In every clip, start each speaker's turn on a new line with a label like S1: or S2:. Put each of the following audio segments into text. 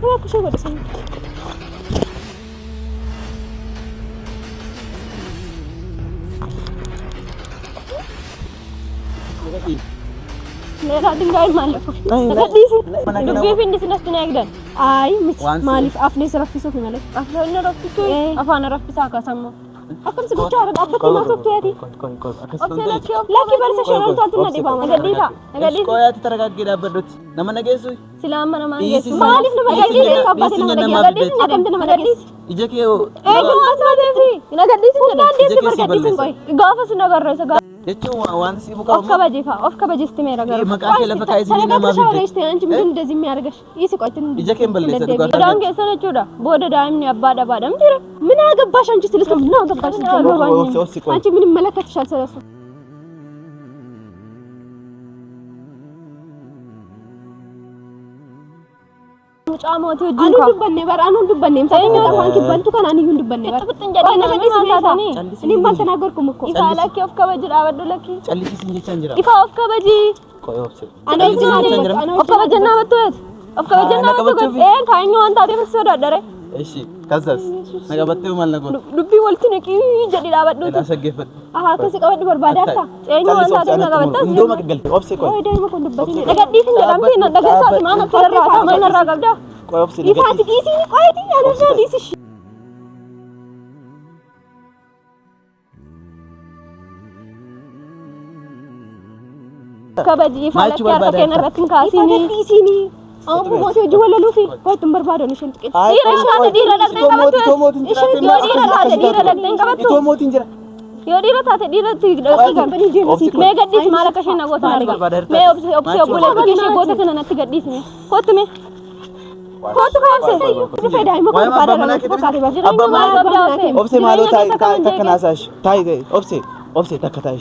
S1: Aku coba di sini. Merah tinggal malu. Dekat di sini. Dubbi fin di sini naik dan. Ay, malif afne serafis of malu. Afne rafis tu. Afana rafis aka sama. Akan sebicara dapat masuk tu hati. Laki baru session tu nanti bang. Agak dita.
S2: Kau ya teragak kita berdua. Nama nagesu.
S1: Selama nama nagesu. Malif nama nagesu. Sabda nama nagesu. Agak dita. Agak nama nagesu.
S2: Ije kyo.
S1: Kau asal Devi. Agak dita. Agak dita. Agak dita. Gafa sudah garra saga.
S2: Jechu wan si buka.
S1: Of ka baji istimera garra.
S2: Makasih lepas kaya sini nama
S1: bide. Saya istilah anjing mungkin dezi miargas. Isi kau itu.
S2: Ije kembal lesa tu.
S1: Orang kesana cuda. Bodoh dah ini abada abada. Mentira. Mana agak bash anjing silis kamu. Mana agak bash anjing. Anjing mini malakat shal serasu. Cama tu juga. Anu dubban bar, anu dubban nih. Saya ni orang ki bantu kan anu dubban bar. Itu betul jadi nak di sini. Ini bantu nagar kumuk. Ifa laki of kabaji awad laki.
S2: Cali sini canjira.
S1: Ifa of kabaji.
S2: Kau opsi.
S1: Anu itu of kabaji nama tu. Of kabaji nama tu. Kayaknya orang tadi masih ada dare.
S2: Esi, kasas. Naga batu mal nago.
S1: Dubbi walti nak jadi awad tu.
S2: Nasa gefat.
S1: Kasi kawat berbada ta. Kayaknya orang tadi naga batu.
S2: Indo makigal. Opsi kau.
S1: Oh, dia mau dubban. Naga di sini dalam sini. Naga satu mana terraga, mana raga dah.
S2: Kau opsi.
S1: Ifa hati di sini. Kau hati ada di sini. Kabaji Ifa laki pakai naratin kasih di sini. Aku mau jual lalu fi. Kau tumbar baru nih sentuh. Dira ada dira dak tengah batu. Isu dira ada dira dak tengah batu.
S2: Itu mau tinjara.
S1: Yo dira tate dira tiga company je masih. Mega dis mala kasih nago tanariga. Me opsi boleh kasih gote kana nanti gadis nih. Kau tu me. Kau tu kau sih. Itu faedah mau kau pada orang kau kari baju. Abang
S2: opsi malu tak kena asas. Tai deh. Opsi tak kata.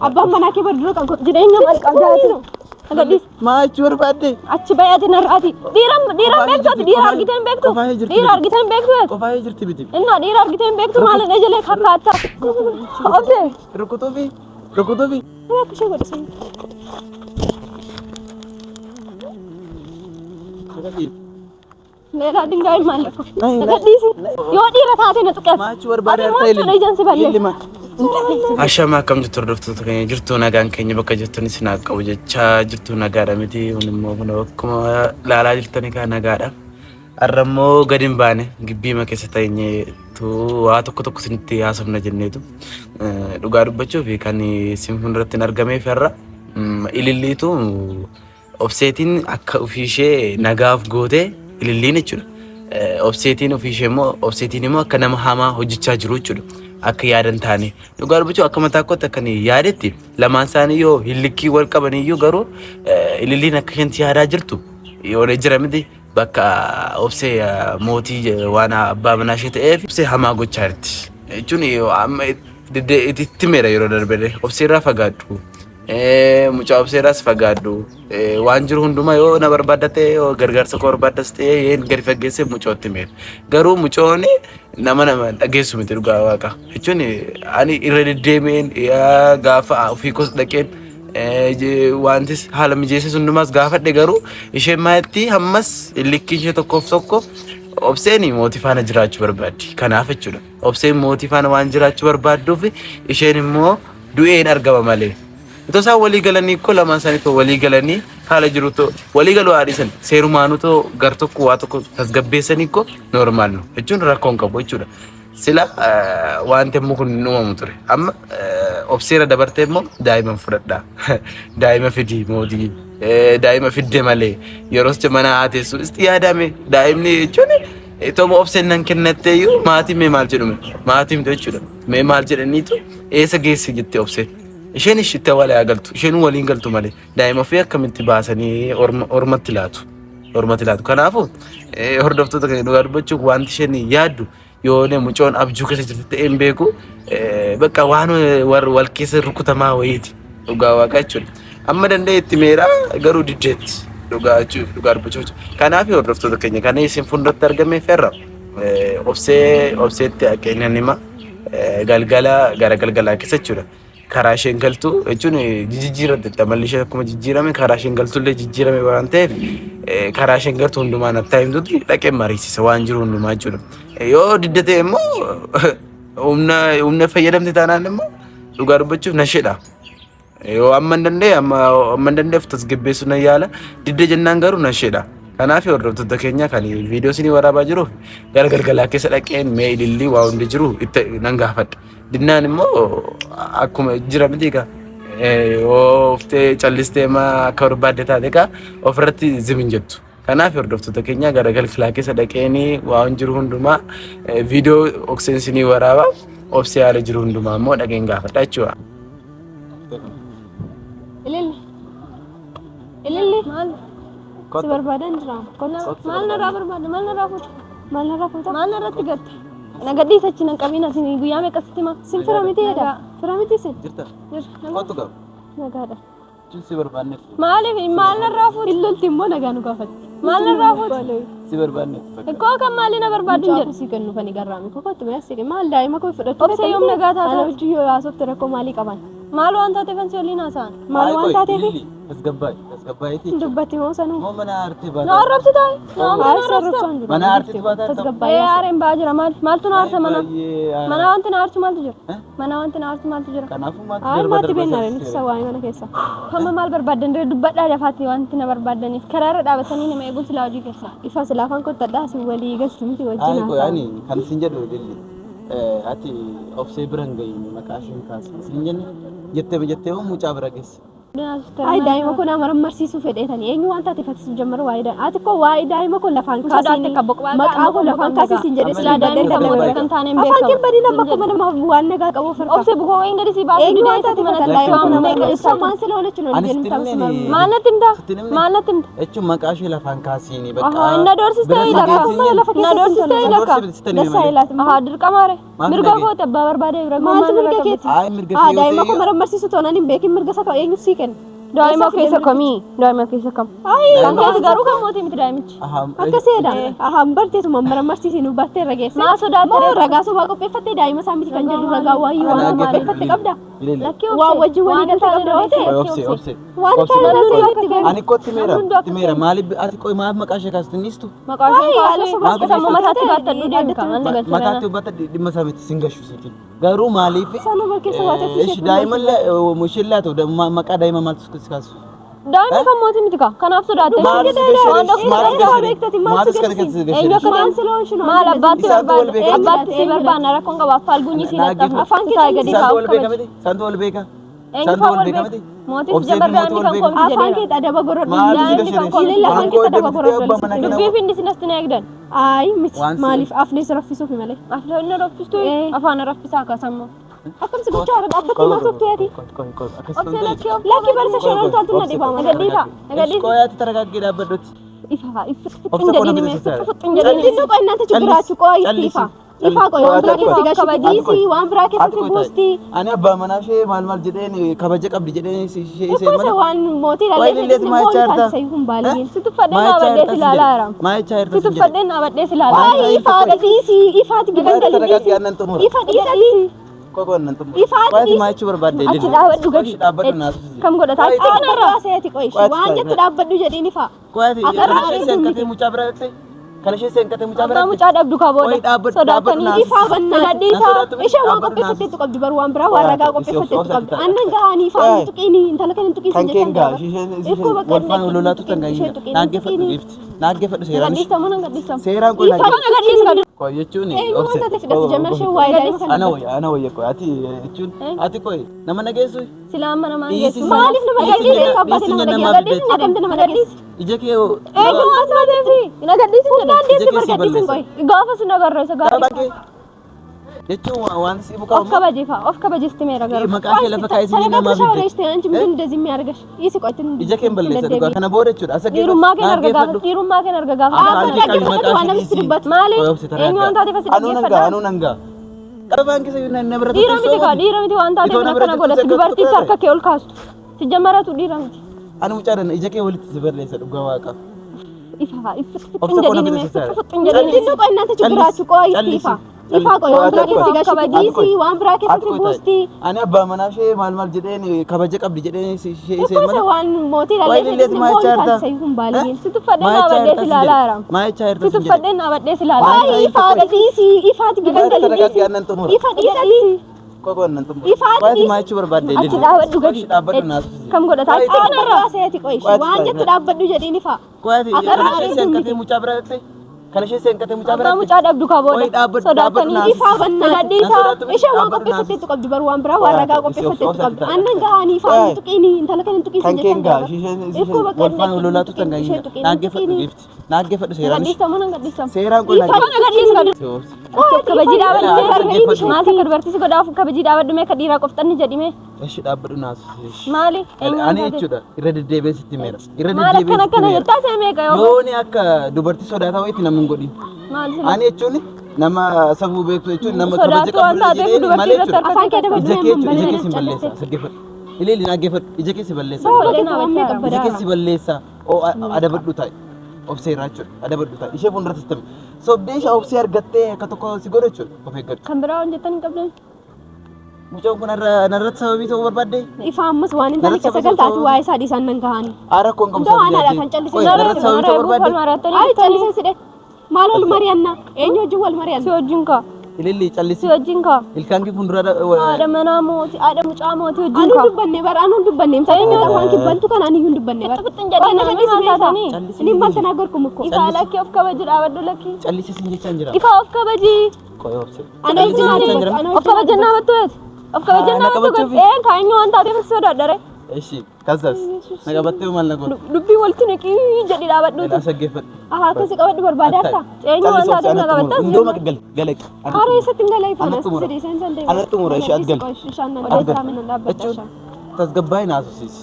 S1: Abang mana ke berdua kan kau jadi ingat balik kerja itu. Agak dis.
S2: Macur bade.
S1: Aci bayar di narati. Dira back tu. Dira argitan back tu. Dira argitan back tu.
S2: Kau faham jer tiba-tiba.
S1: Enggak dira argitan back tu malah aja lek kata. Oke.
S2: Ruku tobi.
S1: Aku coba di sini. Merah tinggal malu. Agak dis. Yo dira tate na tukas.
S2: Macur bade artai. Ashama kam jirtu dhuftu kenya jirtu nagaan kenya bakka jirtuni sina qabu jecha jirtu nagaadha miti unimmoo kun akkuma laalaa jirtani ka nagaadha arrammoo gadin baane gibbiima keessa teenye tu waa tokko sinitti haasofna jenneetu dhugaa dubbachuuf kan isin funduratti argameef irra ililliitu obseetiin akka ofiishee nagaaf goote ililliin jechuudha obseetiin ofiishee immoo obseetiin immoo akka nama hamaa hojjechaa jiru jechuudha akka yaadan taane dhugaa dubbachuuf akka mataa kootti akka yaadetti lamaan isaanii yoo hillikii wal qaban iyyuu garuu ililliin akka shanti yaadaa jirtu yoo jira miti bakka obsee mootii waan abbaa manaa ishee ta'eef obsee hamaa gochaa jirti jechuun amma itti meera yeroo darbee obseerraa fagaadhu mucaa obseerraas fagaadhu waan jiru hundumaa yoo na barbaadate yoo gargaarsa koo barbaadas ta'ee gadi fageessee mucootti meera garuu mucooni nama dhageessu miti dhugaa waaqa jechuun ani irra deddeemeen gaafa ofii kos dhaqeen wantis haala mijeesses hundumaas gaafadhe garuu isheen maatti hammas illikkiin ishee tokkoof tokko obseen mootii faana jiraachuu barbaaddi kanaaf jechuudha obseen mootii faana waan jiraachuu barbaadduuf isheen immoo du'een argama malee itoo isaan walii galanii ko lamaan isaanii walii galanii haala jiru to walii galuu haadhisan seerumaanuu to gar tokko waa tokko tasgabbeessanii ko normaal no jechuun rakkoon qabu jechuudha sila waan temmu kun uumamu ture amma obseera dabartee immoo daa'iman fudhadhaa daa'ima fidii mootii daa'ima fidde malee yeroos mana haateessu isti yaadame daa'imni jechuun itoo obseen nan kennatteeyyuu maatiin mee maal jedhume maatiin jechuudha mee maal jedhaniitu eessa geessi jettee obseen isheen ishitti wala agaltu isheen waliin galtu malee daa'ima fi akkamitti baasanii ormatti laatu kanaafu hordoftoota kan dhugaa dubbachuuf wanti isheen yaaddu yoone mucoon abjuu keessa jirti ta'een beeku bakka waan wal keessa rukutamaa wayiiti dhugaa waaqa jechuudha amma danda'e itti meera garuu diddeetti dhugaa dubbachuuf kanaaf hordoftoota keenya kana isin funduratti argameef irra obseetti keenyan hima galgala gara galgalaa keessa jechuudha karaa isheen galtu jechuun jijjiirratti tamallisha akkuma jijjiirame karaa isheen galtullee jijjiirame waan ta'eef karaa isheen galtu hundumaa natti himtutti dhaqee mariisisa waan jiru hundumaa jechuudha. Yoo diddate immoo humna fayyadamte taanaan immoo dhugaa dubbachuuf nasheedha. Yoo amma dandeef tasgabbeessu na yaala didda jennaan garuu nasheedha. Kanaaf hordoftoota keenya kan viidiyoo isinii waraabaa jiruuf gara galgalaa keessa dhaqeen mee ilillii waa hundi jiru itti nan gaafadha. Dinnaan immoo akkuma jira miti egaa yoo uftee callistee akka barbaadde taate egaa ofirratti zimin jettu. Kanaaf hordoftoota keenya gara galgalaa keessa dhaqeen waa hundi jiru hundumaa viidiyoo okseen isinii waraabaa obsee haala jiru hundumaa immoo dhaqeen gaafadha jechuudha.
S1: Ililli maal si barbaadan jira maal narraa barbaada maal narratti gatte nagadii sachi nan qabina sin guyyaa meeqa sitti ma sin firamiti sin
S2: jirta kottu gab
S1: nagaadha
S2: si barbaanne
S1: maaliif maal narraa fuudhi illolti immoo nagaa nu gaafatti maal narraa fuudhi
S2: si barbaanne
S1: koo kan maali na barbaadin jedhu si kennu fani garraami kokottu meessi maal daa'ima koo fudhatu obse yoom nagaa taata ana wajji yoo haasofte rakkoo maalii qaban maal waan taateef ansi waliin haasa'an maal waan taateef
S2: tasgabbaa'iti
S1: dubbatti moo sanuu
S2: moo mana aartii baata
S1: na arrabsi taa'e
S2: mana aartii baata
S1: tasgabbaa'ee aareen baa jira maaltu na aarsa mana wanti na aarsu maaltu jira mana wanti na aarsu maaltu jira
S2: kanaafuu
S1: maatti beennare nuti sawaa'ee mana keessa kama maal barbaadan diree dubbadhaa lafaatti wanti na barbaadaniif karaarra dhaabatanii nama eeguun silaa hojii keessa ifa silaa kan kottadhaa si walii galchu miti wajjin
S2: yaani kan isin jedhu dilli ati obsee biran gahiin maqaa isheen kaasa isin jenne jettee mucaa bira geesse.
S1: Ay daa'ima kun amara marsiisuu fedheetanii eenyu waan taate fatis jammaru waa'ee daa'ima ati ko waa'ee daa'ima kun lafaan kaasii maqaa kun lafaan kaasii sin jedhe silaa daa'ima kan taaneen beekamu afaan kibbadina bakka mana waan nagaa qabu farqa obse bukoo wayin gadi si baatu eenyu waan taate fatis daa'ima isa maan sila wala chuno jedhu tamsa maalatti himta
S2: jechuun maqaa ishee lafaan kaasiini bakka
S1: na doorsistee ilaka dasa ilaati aha dirqamaare mirga koota abbaa barbaade maaltu mirga keeti daa'ima kun mara marsiisuu toonaan hin beekin mirga saka eenyu sii daa'ima keessa kamii daa'ima keessa kam kan keessa garuu kan mootii miti daa'imichi akka seeda barteetu mammara marsiisiin battee rageessa maa sodaatte ragaa sobaa qopheeffattee daa'ima isaa miti kan jedhu ragaa waayii waan qopheeffatte qabda waa wajjin walii galtee qabda
S2: obse waan kana ani kotti meera maaliif ati qoy maaf maqaa ishee kaastinistu
S1: maqaa ishee kaastinistu mataatti baattadhu deemka manni galchuu
S2: mataatti baattadhu dhimma isaa miti sin gashu sitiin garuu maaliif
S1: sanuma keessa waatee
S2: daa'ima mushillaa ta'u maqaa daa'ima maaltu kaas
S1: daa'ima kan mootii miti ka kanaaf sodaatte maal abbaatti si barbaanna rakkoon qabaaf faalguunyi si laxxafu afaan keessaa gadi kaa'u
S2: santu wal beeka
S1: mootiif jabarraanii kan koomti jedhee afaan keessa adaba gorodhu daa'imni kan koomti afaan keessa adaba gorodhu dubbiif inni sinasti na eegdan ay miti maaliif afni raffisuuf malee afni inni raffistu afaan raffisaa akkasummaa akkam si gochaa irra dhaabbatti maal tofteeti obse lakki barsa shoroo toltu na dhibama nagadhiisa
S2: qoyaatti taragaggee dhaabbadhutti
S1: ifa fuxxin jedhini qoy እናንተ ችግራችሁ ቆይ ifa qoy waan biraa keessa gashii waan biraa keessa si buusti
S2: ani abbaa manaa ishee maal jedheen kabaja qabdi jedheen ishee
S1: mana waan mootii ilaalee mootii sayyuun baaliin situffadhee naabadhee silaalaa situffadhee naabadhee silaalaa ifa gadhiisi ifaati gidangalii ifa dhiisi
S2: kokonan tum ifaati maachu barbaadde
S1: achi dhaabadhu gadi kam godhata ana raaseeti qoy waan jettu dhaabbadhu jedhiin ifa
S2: qoyati isheen katee mucaa bira dhaqxe kan isheen senkate mucaa bira
S1: mucaa dhabdu ka booda sodaatanii ifa banna gadhiisa isheen waan qopheeffatteetu qabdi bar waan biraa waan ragaa qopheeffatteetu qabdi annan gahanii ifa tuqiini intala kan tuqiisi
S2: kan kenga isheen walfaan lolaatu tan gaayina naaggeeffadhu gifti naaggeeffadhu seeraan
S1: gadhiisa
S2: seeraan kun
S1: gadhiisa
S2: koy jechuun
S1: obse waan fiddas jamarshee waa daa'ima
S2: ana wayya koy ati jechuun ati koy nama nageessu
S1: silaama nama nageessu maaliif nama gadhiisa abbaati nama nageessu akamte nama nageessu
S2: ije kee
S1: eenyu asuma deefi na gadhiisu dandeetti bargadhiisin qoy gaafa sin agarreessa gaafa
S2: jechuun waan si bukaa
S1: of kabajeesti meera gara
S2: maqaa kee lafa kaayee sinii namaaf
S1: ሻወር እስቲ አንቺ ምን እንደዚህ የሚያርገሽ ይስ ቆይ ትን
S2: ije kee balleessa dhugaa kana booda jechuudha asage
S1: ዲሩማ ከን አርገጋ ዋናም ሲልበት ማሊ eenyu waan taate fasi
S2: anu nanga qabaan kee nabrat
S1: dhiiramti waan taate kana godhatti dubartiitti harka kee ol kaastu sijammaratu dhiiramti
S2: anu mucaadan ije kee walitti si balleessa dhugaa waaqa
S1: ifa fuxxin jedhini qoy እናንተ ችግራችሁ ቆይ ifa Ifa qoy waan biraa keessa gashii waan biraa keessa si buusti.
S2: Ani abbaa manaa ishee maal jedheen kabaja qabdi jedheen ishee
S1: mana. Waan mootii dhalee mootii sai kun baaliin. Tutufadhee naabadhee si ilaalaara. Tutufadhee naabadhee si ilaalaara. Ifa gadhiisi ifaati gidangalii. Ifa dhiisi.
S2: Kokonan tum. Ifaati maachu barbaadde illee.
S1: Achi dhaabadhu gadi.
S2: Dhaabadhu naas.
S1: Kam godhata? Kanarraa seeti qoy. Waan jettu dhaabbadhu jedhiin ifa.
S2: Qoyati ishee senkatee mucaa bira dhaqxe. Kan ishee senkatee mucaa bira dhaqxe.
S1: Mucaa dhabdu ka booda. Sodaatanii ifa banna gadhiisa. Ishee waan qopheeffatteetu qabdu bar waan biraa waan ragaa qopheeffatteetu qabdu. Annan gahaanii ifa tuqiini intala kan tuqiisi jettan.
S2: Kan kenga ishee walfaan lolaatu tangaayina. Naaggeeffadhu gifti. Naaggeeffadhu seeraan.
S1: Gadhiisamu nan gadhiisamu.
S2: Seeraan kun
S1: gadhiisa. Kabajii dhaabadhu maal akka dubartiis godhaaf kabajii dhaabadhu mee ka dhiiraa qoftanni jedhime.
S2: Eshi dhaabadhu naas.
S1: Maali?
S2: Ani jechuudha irra deddeebi'ee sitti meera. Irra
S1: maal akkana jettaa see meeqa yoo.
S2: Yooni akka dubartii sodaataa wayitti namni hin godhin. Ani jechuun nama sabuu beektu jechuun nama kabaja qabdu jedheen malee jechuudha.
S1: Afaan kee dabaluu
S2: ija keessi balleessa. Saggeeffadhu. Illee naaggeeffadhu ija keessi balleessa. Ija keessi balleessa. Adabadhu ta'i. Obseeraa jechuudha. Adabadhu ta'i. Ishee fuuldura sistame. Sobdee ishee obsee argattee akka tokko si godha jechuudha. Of eeggadhu.
S1: Kan biraa waan jettan hin qabdan.
S2: Mucaan kun narratti sababii ta'uu barbaadde.
S1: Ifa ammas waan hin taane keessa galtaatu waa'ee isaa dhiisaan nan gahani.
S2: Aara kun qabu
S1: sababii. Dawaan kan callisee.
S2: Narratti sababii ta'uu barbaadde.
S1: Ay callisee sidhe. Maal wal mari'anna? Eenyu wajjin wal mari'anna? Si wajjin ka.
S2: Ililli callisee.
S1: Si wajjin ka.
S2: Ilkaan kee fuuldura
S1: Aada manaa mooti, aada mucaa mooti wajjin ka. Anu dubbanne bara anu dubbanne. Eenyu afaan kibbantu kan ani hin dubbanne bara. Fixin jedhee nama dhiisanii. Inni maal tanaagarkum ko. Ifa lakki of kabaji dhaabadhu lakki.
S2: Callisee sin jechaan jira.
S1: Ifa of kabaji.
S2: Qoy obsee.
S1: Of kabajannaa battuuti. Of kabajannaa battuuti. Kaanyu waan taateef sodaadhare.
S2: Eshi kasas nagabattee maal nagoon.
S1: Dubbii walitti naqii jedhi dhaabadhu.
S2: Ela saggeeffadhu.
S1: Akkasi qabadhu barbaadatta. Eenyu waan taateef nagabattas.
S2: Indoo maka galek.
S1: Aare isatti galay fanas sidii seensan deema.
S2: Anatti mura ishee adgal. Tasgabbaa'ii naasusis.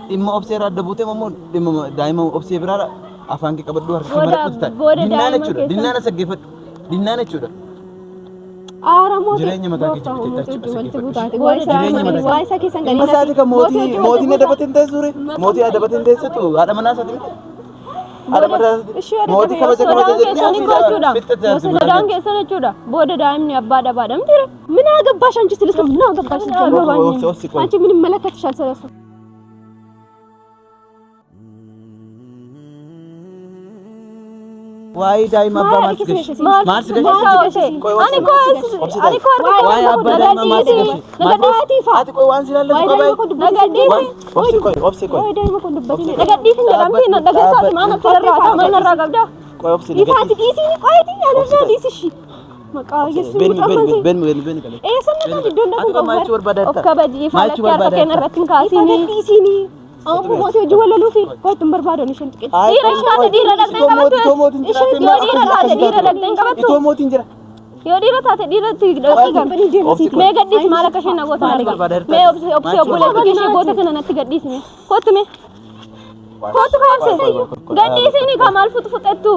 S2: Dhimma obseeraa adda buutee mammoo dhimma daa'ima obsee biraadha. Afaan kee qabadhu harka kee maradhu ta'a. Dinnaan jechuudha. Dinnaan saggeeffadhu. Dinnaan jechuudha. Jireenya mataa kee jechuudha.
S1: Waa isa keessan galii.
S2: Masaati kan mootiin adabateen teessure. Mootii adabateen teessatu haadha manaa isaati. Mootii kabaja jechuudha.
S1: Sodaan keessan jechuudha. Booda daa'imni abbaa dhabaadhamti. Minaa gabbaash anchi silistu minaa gabbaash anchi min malakatishal selesu.
S2: Waa'ee daa'ima abbaa maal si gashi? Maal si gashi?
S1: Ani koo
S2: waa'ee abbaa daa'ima maal si gashi? Ati koo waan si laallatu qabaa? Obsi koo.
S1: Nagadhiisin jedhamti na dhagarsaati maan akka irraa maan irraa qabda? Ifaati dhiisii qoyiti yaanirraa dhiisishi. Maqaa yesuus mucaafanti.
S2: Ben.
S1: Sanni taati iddoo lafa qabaa. Of kabaji ifa lakki harka keenya irratti hin kaasini. Dhiisini. Ammoo mootii hojii walaluufi kootu hin barbaadu isheen tuqeeti. Dhiira hin taate dhiira dhaqxee qabattu. Isheen yoo dhiira taate dhiira dhaqxee hin qabattu.
S2: Itoo mootiin jira.
S1: Yoo dhiira taate dhiiratti dhaqxee mee gadhiisi maal akka isheen nagoota arga. Mee obsee obboleetti ishee goota kana natti gadhiisime. Kootu mee. Kootu kaabse. Gadhiisini ka maal fuxettu.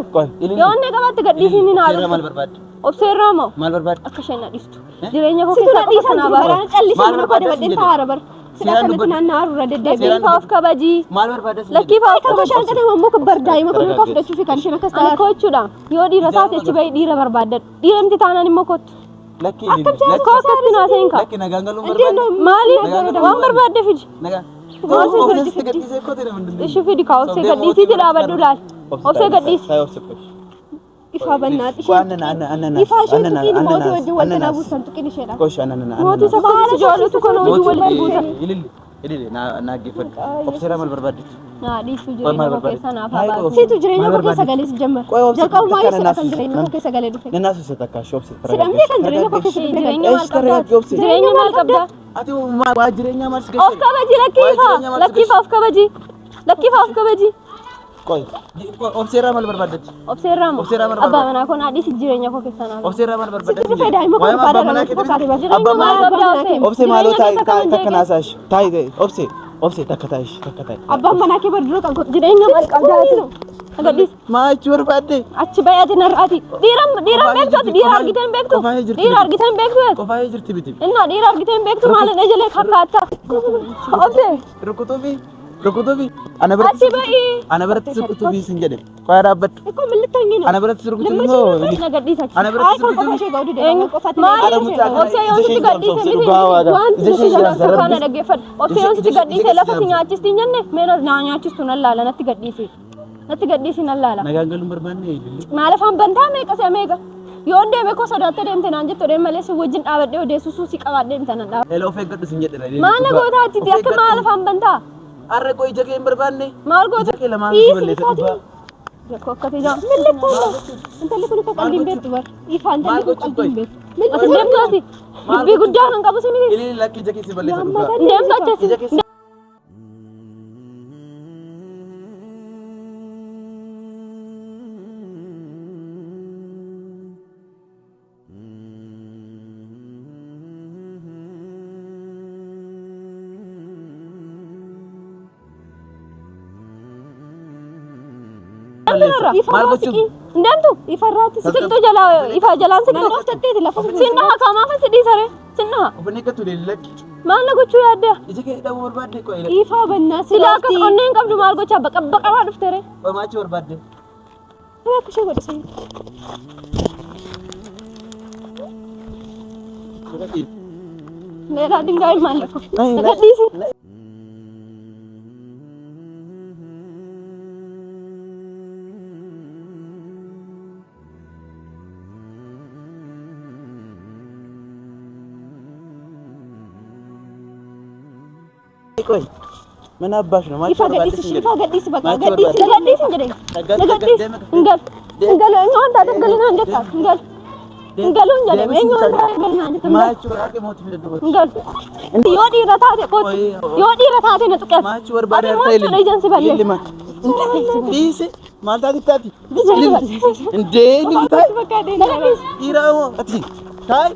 S1: Yoo inni qabatte gadhiisini naa dhufu. Obseerraa moo.
S2: Maal barbaadde?
S1: Akka isheen na dhiistu. Jireenya koo keessa qofa kanaa baara. Callisee mana koo dabadhee taara bara. Sila kanatti naanna'aa irra deddeebiin faaf kabajii.
S2: Maal barbaaddas?
S1: Lakkii faaf kabajii. Kan shanqatee mammoo kan bardaa'ima kun akka fudhachuu fi kan isheen akkas ta'a. Koo jechuudha. Yoo dhiira taate achi bahii dhiira barbaaddadha. Dhiiramti taanaan immoo kottu.
S2: Lakkii.
S1: Koo akkatti naaseen kaa.
S2: Lakkii nagaan galuun barbaadde.
S1: Maali? Waan barbaadde fidi.
S2: Nagaan.
S1: Obsee
S2: gadhiisee kooti nama.
S1: Ishuu fidi kaa obsee gadhiisiiti dhaabadhu laal. Obsee gadhiisi. Ifa bannaati ishee. Ifa ishee tuqiin mootii wajjin wal tanaa buusan tuqiin isheedha.
S2: Koshi anana.
S1: Mootii safaana jaallatu kana wajjin wal buusan.
S2: Ililli naaggeeffadhu. Obseeraa maal barbaaddetti?
S1: Naa dhiisuu jireenya koo keessa naaf habaatu. Siitu jireenya koo keessa galee si jammar. Jalqabumaa isa kan jireenya koo keessa galee dhufe.
S2: Nannaa suusa takka shoobsi.
S1: Sidhamtee kan jireenya koo keessa dhufe. Jireenya maal qabdaa? Jireenya maal qabdaa?
S2: Ati waa jireenya maal si gashi?
S1: Of kabaji lakkiifa of kabaji. Lakkiifa of kabaji.
S2: Koi. Obseeraa maal barbaaddetti?
S1: Obseeraa moo? Abbaa manaa kun haadhiisi jireenya koo keessa naaf.
S2: Obseeraa maal barbaaddetti?
S1: Sitti fayyadaa'ima koo barbaada. Jireenya maal qabdaa?
S2: Obsee maaloo takka naasash. Taa'e obsee takka taa'ish takka taa'i.
S1: Abbaan manaa kee bardura kan jireenya maal qabdaa? Agadhiis.
S2: Maachi barbaadde.
S1: Achi bayaati narraati. Dhiiran beektu dhiira argitee hin beektu. Dhiira argitee hin beektu.
S2: Qofaa jirti biti.
S1: Inna dhiira argitee hin beektu maalin ejelee kakkaata. Obsee.
S2: Rukutuufi rukutubi ana biratti rukutubi sin jedhe qaara abbat
S1: እኮ ምን ልትሆኚ ነው
S2: ana biratti rukutubi no ana biratti rukutubi
S1: ana ኦሴዮንስ ገዲስ ካነ ደገፈድ ኦሴዮንስ ገዲስ ለፈት ኛችስ ቲኘነ ሜኖ ናኛችስ ቱነላላ ነቲ ገዲስ ነላላ
S2: nagagalum barbaanne idilli
S1: ማለፋን በንታ ሜቀሰ ሜጋ yoon deeme ko sodaate deemte naan jettu deem malee si wajjin dhaabadhee odeessu suusii qabaadhee deemtan dhaa
S2: hello of eeggadhu sin jedhe
S1: maal gootaatti akka maal afaan bantaa
S2: arre qoy jage hin barbaanne
S1: maal goota
S2: jage lamaan balleessa
S1: rakko akkati jaa millettu intalli kun qalbiin beektu bar ifaan talli kun qalbiin beektu ati deemtu ati dubbii guddaa kan qabu sini
S2: ilili lakki jage si balleessa
S1: deemtu achasi እንደንቱ ይፈራት ሲቅጡ ጀላ ይፋ ጀላን ሲቅጡ ወፍተቴት ለፈ ሲና ካማፈ ሲዲ ሰረ ሲና
S2: ኦፍኒከቱ ለለክ
S1: ማለጎቹ ያደ
S2: እዚህ ደሞ ወርባዴ ቆይ
S1: ይፋ በእናትህ ሲላከስ ኦኔን ቀብዱ ማልጎቻ በቀበቀባ ድፍተረ
S2: በማቹ ወርባዴ
S1: እባክሽ ወደ ሰይ ሌላ ድንጋይ ማለፈ ተቀዲስ
S2: ቆይ ምን አባሽ ነው ማለት ነው
S1: ገዲስ በቃ ገዲስ እንግዲህ ገዲስ እንገል ነው አንተ አደገለና እንደታ እንገል እንገል ነው
S2: ማቹ አቀ ሞት ፍለደው
S1: እንገል ዮዲ ረታቴ ነጥቀት
S2: ማቹ ወርባዴ አርታይል
S1: ኤጀንሲ ባለ
S2: ዲስ ማልታ ዲታቲ እንዴ ዲታይ
S1: በቃ
S2: ኢራሞ አቲ ታይ